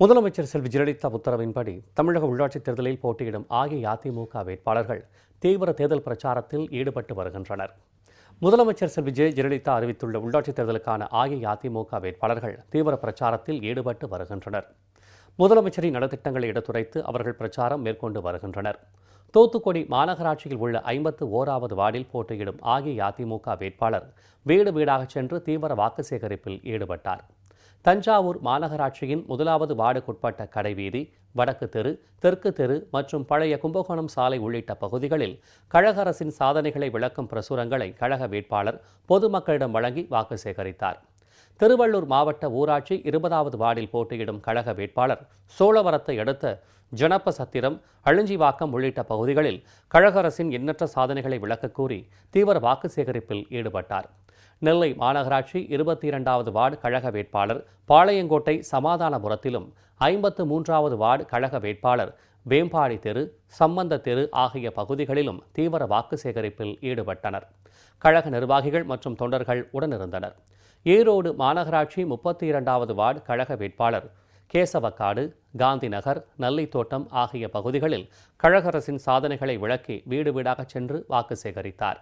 முதலமைச்சர் செல்வி ஜெயலலிதா உத்தரவின்படி தமிழக உள்ளாட்சித் தேர்தலில் போட்டியிடும் அஇஅதிமுக வேட்பாளர்கள் தீவிர தேர்தல் பிரச்சாரத்தில் ஈடுபட்டு வருகின்றனர். முதலமைச்சர் செல்வி ஜெயலலிதா அறிவித்துள்ள உள்ளாட்சித் தேர்தலுக்கான அஇஅதிமுக வேட்பாளர்கள் தீவிர பிரச்சாரத்தில் ஈடுபட்டு வருகின்றனர். முதலமைச்சரின் நலத்திட்டங்களை எடுத்துரைத்து அவர்கள் பிரச்சாரம் மேற்கொண்டு வருகின்றனர். தூத்துக்குடி மாநகராட்சியில் உள்ள 51வது வார்டில் போட்டியிடும் அஇஅதிமுக வேட்பாளர் வீடு வீடாக சென்று தீவிர வாக்கு சேகரிப்பில் ஈடுபட்டார். தஞ்சாவூர் மாநகராட்சியின் 1வது வார்டுக்குட்பட்ட கடைவீதி, வடக்கு தெரு, தெற்கு தெரு மற்றும் பழைய கும்பகோணம் சாலை உள்ளிட்ட பகுதிகளில் கழக அரசின் சாதனைகளை விளக்கும் பிரசுரங்களை கழக வேட்பாளர் பொதுமக்களிடம் வழங்கி வாக்கு சேகரித்தார். திருவள்ளூர் மாவட்ட ஊராட்சி 20வது வார்டில் போட்டியிடும் கழக வேட்பாளர் சோழவரத்தை அடுத்த ஜனப்பசத்திரம், அழிஞ்சிவாக்கம் உள்ளிட்ட பகுதிகளில் கழக அரசின் எண்ணற்ற சாதனைகளை விளக்க கூறி தீவிர வாக்கு சேகரிப்பில் ஈடுபட்டார். நெல்லை மாநகராட்சி 22வது வார்டு கழக வேட்பாளர் பாளையங்கோட்டை சமாதானபுரத்திலும், 53வது வார்டு கழக வேட்பாளர் வேம்பாடி தெரு, சம்பந்த தெரு ஆகிய பகுதிகளிலும் தீவிர வாக்கு சேகரிப்பில் ஈடுபட்டனர். கழக நிர்வாகிகள் மற்றும் தொண்டர்கள் உடனிருந்தனர். ஈரோடு மாநகராட்சி 32வது வார்டு கழக வேட்பாளர் கேசவக்காடு, காந்தி நகர், நல்லித்தோட்டம் ஆகிய பகுதிகளில் கழக அரசின் சாதனைகளை விளக்கி வீடு வீடாக சென்று வாக்கு சேகரித்தார்.